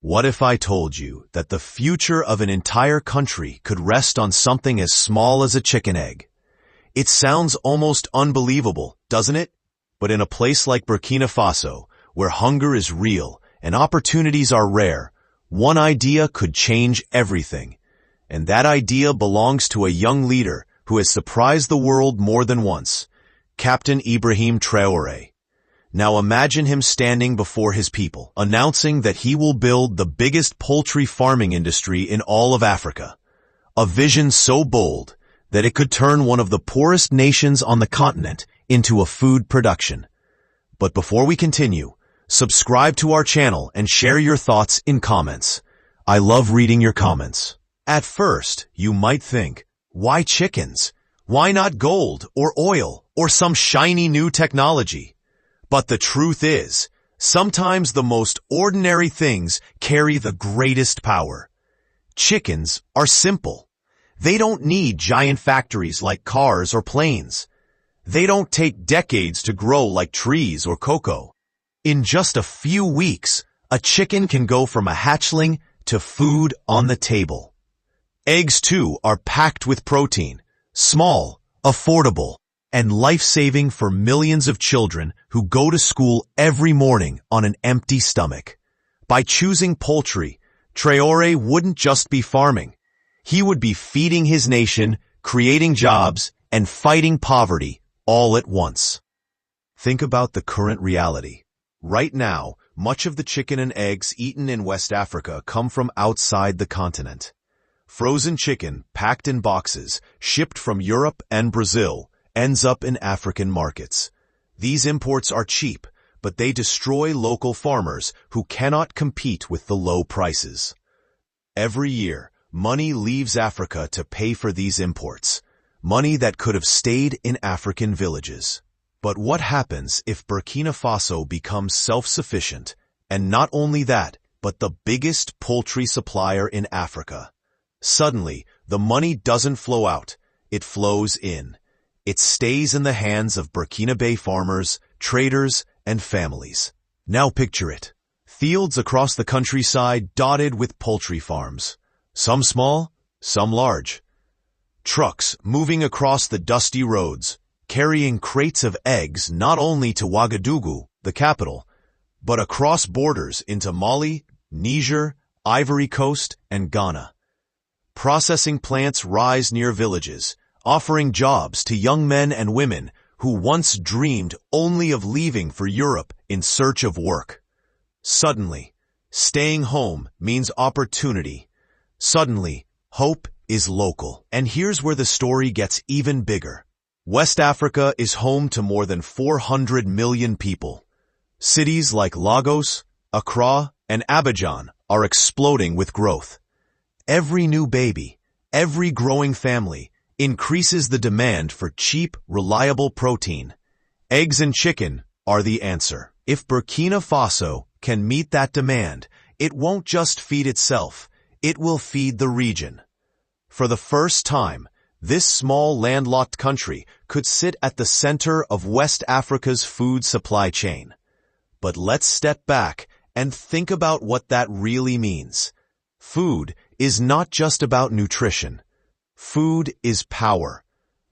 What if I told you that the future of an entire country could rest on something as small as a chicken egg? It sounds almost unbelievable, doesn't it? But in a place like Burkina Faso, where hunger is real and opportunities are rare, one idea could change everything. And that idea belongs to a young leader who has surprised the world more than once, Captain Ibrahim Traoré. Now imagine him standing before his people, announcing that he will build the biggest poultry farming industry in all of Africa. A vision so bold that it could turn one of the poorest nations on the continent into a food production. But before we continue, subscribe to our channel and share your thoughts in comments. I love reading your comments. At first, you might think, why chickens? Why not gold or oil or some shiny new technology? But the truth is, sometimes the most ordinary things carry the greatest power. Chickens are simple. They don't need giant factories like cars or planes. They don't take decades to grow like trees or cocoa. In just a few weeks, a chicken can go from a hatchling to food on the table. Eggs, too, are packed with protein, small, affordable, and life-saving for millions of children who go to school every morning on an empty stomach. By choosing poultry, Traore wouldn't just be farming. He would be feeding his nation, creating jobs, and fighting poverty all at once. Think about the current reality. Right now, much of the chicken and eggs eaten in West Africa come from outside the continent. Frozen chicken, packed in boxes, shipped from Europe and Brazil, ends up in African markets. These imports are cheap, but they destroy local farmers who cannot compete with the low prices. Every year, money leaves Africa to pay for these imports, money that could have stayed in African villages. But what happens if Burkina Faso becomes self-sufficient, and not only that, but the biggest poultry supplier in Africa? Suddenly, the money doesn't flow out, it flows in. It stays in the hands of Burkina Faso farmers, traders, and families. Now picture it. Fields across the countryside dotted with poultry farms. Some small, some large. Trucks moving across the dusty roads, carrying crates of eggs not only to Ouagadougou, the capital, but across borders into Mali, Niger, Ivory Coast, and Ghana. Processing plants rise near villages, offering jobs to young men and women who once dreamed only of leaving for Europe in search of work. Suddenly, staying home means opportunity. Suddenly, hope is local. And here's where the story gets even bigger. West Africa is home to more than 400 million people. Cities like Lagos, Accra, and Abidjan are exploding with growth. Every new baby, every growing family, increases the demand for cheap, reliable protein. Eggs and chicken are the answer. If Burkina Faso can meet that demand, it won't just feed itself, it will feed the region. For the first time, this small landlocked country could sit at the center of West Africa's food supply chain. But let's step back and think about what that really means. Food is not just about nutrition. Food is power.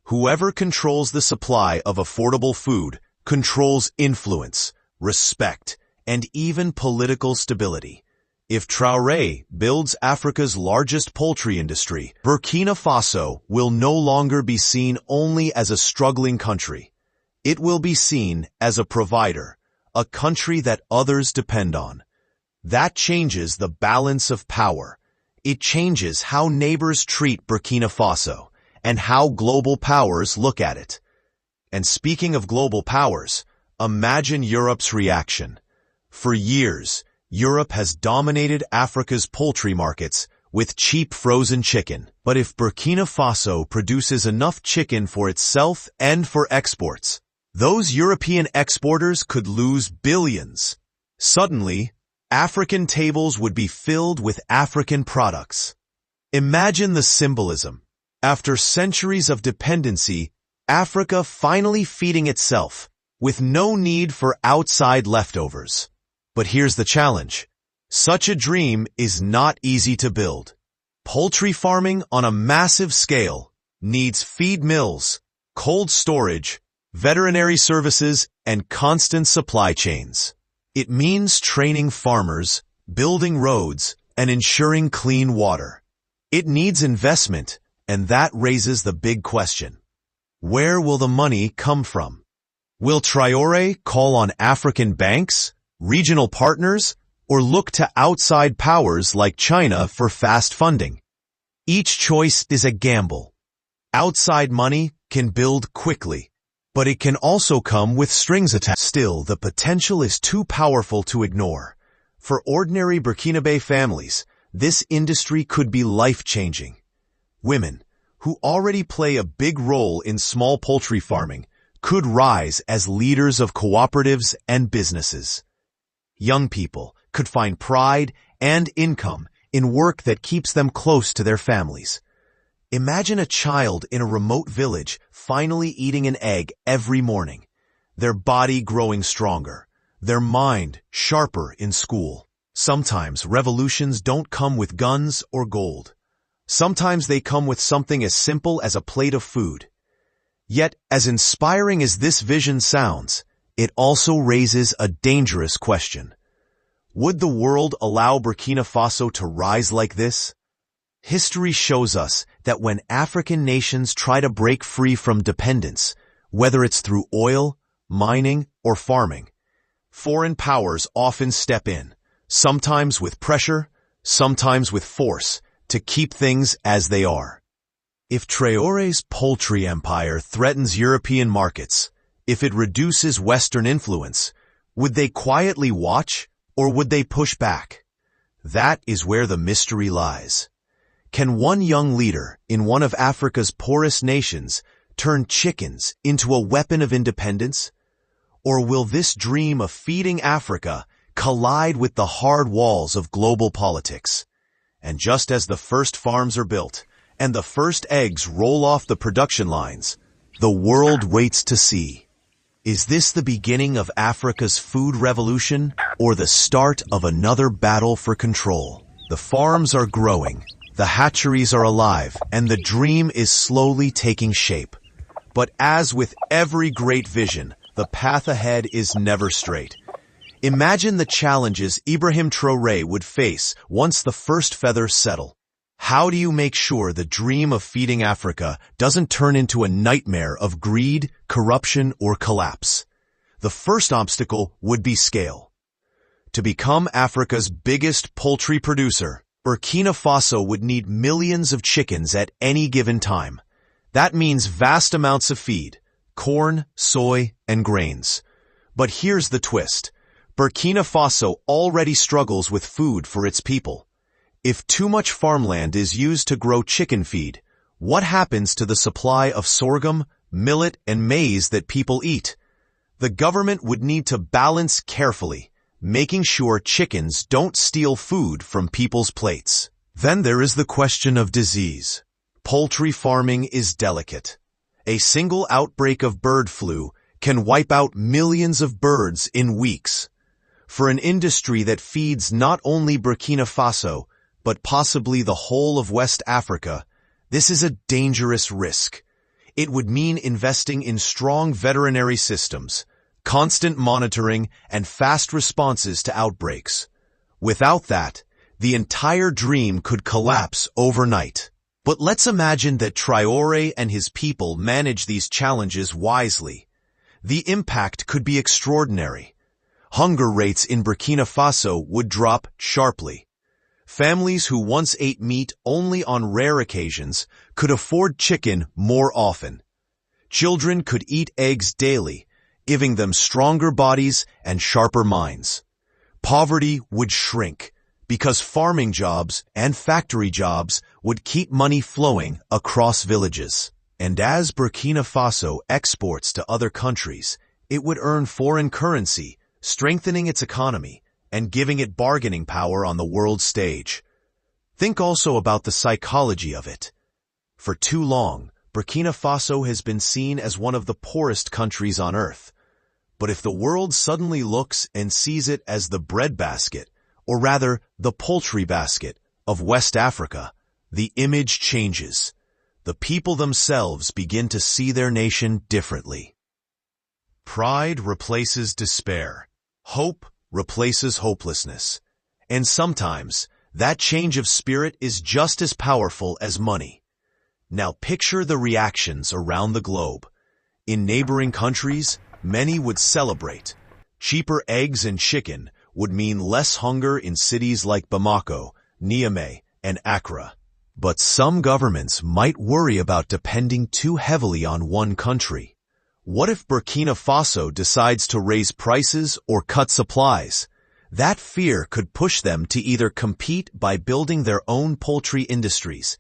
Whoever controls the supply of affordable food controls influence, respect, and even political stability. If Traoré builds Africa's largest poultry industry, Burkina Faso will no longer be seen only as a struggling country. It will be seen as a provider, a country that others depend on. That changes the balance of power. It changes how neighbors treat Burkina Faso and how global powers look at it. And speaking of global powers, imagine Europe's reaction. For years, Europe has dominated Africa's poultry markets with cheap frozen chicken. But if Burkina Faso produces enough chicken for itself and for exports, those European exporters could lose billions. Suddenly, African tables would be filled with African products. Imagine the symbolism. After centuries of dependency, Africa finally feeding itself, with no need for outside leftovers. But here's the challenge. Such a dream is not easy to build. Poultry farming on a massive scale needs feed mills, cold storage, veterinary services, and constant supply chains. It means training farmers, building roads, and ensuring clean water. It needs investment, and that raises the big question. Where will the money come from? Will Traore call on African banks, regional partners, or look to outside powers like China for fast funding? Each choice is a gamble. Outside money can build quickly, but it can also come with strings attached. Still, the potential is too powerful to ignore. For ordinary Burkinabe families, this industry could be life-changing. Women, who already play a big role in small poultry farming, could rise as leaders of cooperatives and businesses. Young people could find pride and income in work that keeps them close to their families. Imagine a child in a remote village finally eating an egg every morning, their body growing stronger, their mind sharper in school. Sometimes revolutions don't come with guns or gold. Sometimes they come with something as simple as a plate of food. Yet, as inspiring as this vision sounds, it also raises a dangerous question. Would the world allow Burkina Faso to rise like this? History shows us that when African nations try to break free from dependence, whether it's through oil, mining, or farming, foreign powers often step in, sometimes with pressure, sometimes with force, to keep things as they are. If Traore's poultry empire threatens European markets, if it reduces Western influence, would they quietly watch? Or would they push back? That is where the mystery lies. Can one young leader in one of Africa's poorest nations turn chickens into a weapon of independence? Or will this dream of feeding Africa collide with the hard walls of global politics? And just as the first farms are built and the first eggs roll off the production lines, the world waits to see. Is this the beginning of Africa's food revolution or the start of another battle for control? The farms are growing, the hatcheries are alive, and the dream is slowly taking shape. But as with every great vision, the path ahead is never straight. Imagine the challenges Ibrahim Traoré would face once the first feathers settle. How do you make sure the dream of feeding Africa doesn't turn into a nightmare of greed, corruption, or collapse? The first obstacle would be scale. To become Africa's biggest poultry producer, Burkina Faso would need millions of chickens at any given time. That means vast amounts of feed, corn, soy, and grains. But here's the twist. Burkina Faso already struggles with food for its people. If too much farmland is used to grow chicken feed, what happens to the supply of sorghum, millet, and maize that people eat? The government would need to balance carefully, making sure chickens don't steal food from people's plates. Then there is the question of disease. Poultry farming is delicate. A single outbreak of bird flu can wipe out millions of birds in weeks. For an industry that feeds not only Burkina Faso, but possibly the whole of West Africa, this is a dangerous risk. It would mean investing in strong veterinary systems, constant monitoring, and fast responses to outbreaks. Without that, the entire dream could collapse overnight. But let's imagine that Traoré and his people manage these challenges wisely. The impact could be extraordinary. Hunger rates in Burkina Faso would drop sharply. Families who once ate meat only on rare occasions could afford chicken more often. Children could eat eggs daily, giving them stronger bodies and sharper minds. Poverty would shrink because farming jobs and factory jobs would keep money flowing across villages. And as Burkina Faso exports to other countries, it would earn foreign currency, strengthening its economy and giving it bargaining power on the world stage. Think also about the psychology of it. For too long, Burkina Faso has been seen as one of the poorest countries on earth. But if the world suddenly looks and sees it as the breadbasket, or rather the poultry basket, of West Africa, the image changes. The people themselves begin to see their nation differently. Pride replaces despair. Hope replaces hopelessness. And sometimes, that change of spirit is just as powerful as money. Now picture the reactions around the globe. In neighboring countries, many would celebrate. Cheaper eggs and chicken would mean less hunger in cities like Bamako, Niamey, and Accra. But some governments might worry about depending too heavily on one country. What if Burkina Faso decides to raise prices or cut supplies? That fear could push them to either compete by building their own poultry industries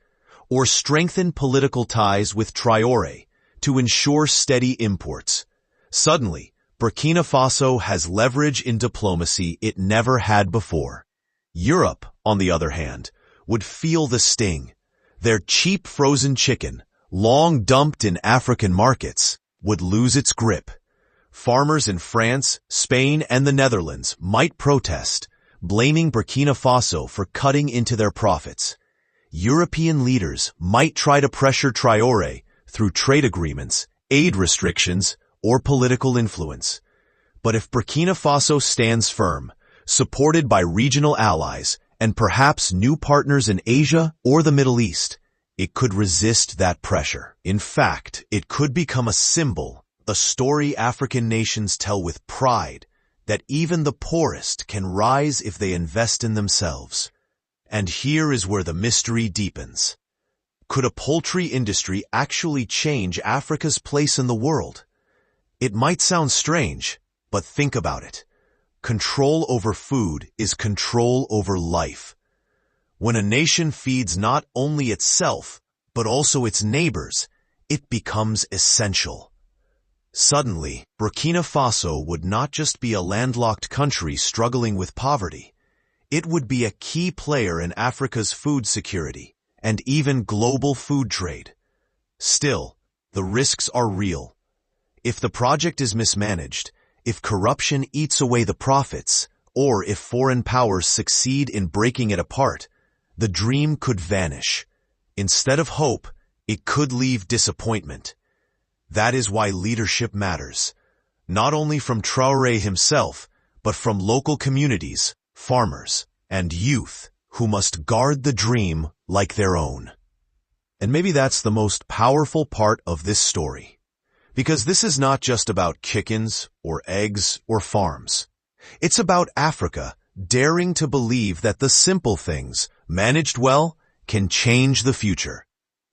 or strengthen political ties with Traore to ensure steady imports. Suddenly, Burkina Faso has leverage in diplomacy it never had before. Europe, on the other hand, would feel the sting. Their cheap frozen chicken, long dumped in African markets, would lose its grip. Farmers in France, Spain, and the Netherlands might protest, blaming Burkina Faso for cutting into their profits. European leaders might try to pressure Traore through trade agreements, aid restrictions, or political influence. But if Burkina Faso stands firm, supported by regional allies and perhaps new partners in Asia or the Middle East, it could resist that pressure. In fact, it could become a symbol, a story African nations tell with pride, that even the poorest can rise if they invest in themselves. And here is where the mystery deepens. Could a poultry industry actually change Africa's place in the world? It might sound strange, but think about it. Control over food is control over life. When a nation feeds not only itself, but also its neighbors, it becomes essential. Suddenly, Burkina Faso would not just be a landlocked country struggling with poverty. It would be a key player in Africa's food security and even global food trade. Still, the risks are real. If the project is mismanaged, if corruption eats away the profits, or if foreign powers succeed in breaking it apart, the dream could vanish. Instead of hope, it could leave disappointment. That is why leadership matters, not only from Traoré himself, but from local communities, farmers, and youth who must guard the dream like their own. And maybe that's the most powerful part of this story. Because this is not just about chickens or eggs or farms. It's about Africa daring to believe that the simple things, managed well, can change the future.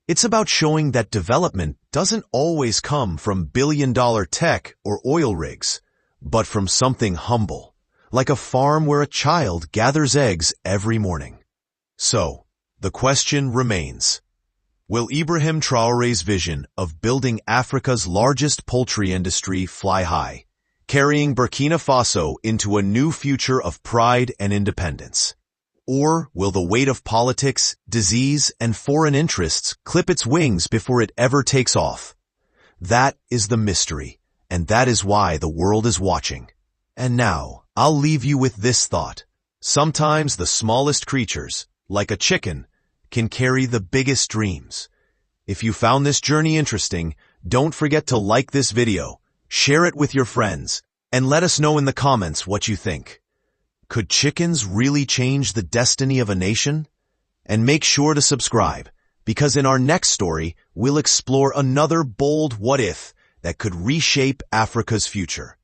It's about showing that development doesn't always come from billion-dollar tech or oil rigs, but from something humble, like a farm where a child gathers eggs every morning. So, the question remains. Will Ibrahim Traoré's vision of building Africa's largest poultry industry fly high, carrying Burkina Faso into a new future of pride and independence? Or will the weight of politics, disease, and foreign interests clip its wings before it ever takes off? That is the mystery, and that is why the world is watching. And now, I'll leave you with this thought. Sometimes the smallest creatures, like a chicken, can carry the biggest dreams. If you found this journey interesting, don't forget to like this video, share it with your friends, and let us know in the comments what you think. Could chickens really change the destiny of a nation? And make sure to subscribe, because in our next story, we'll explore another bold what-if that could reshape Africa's future.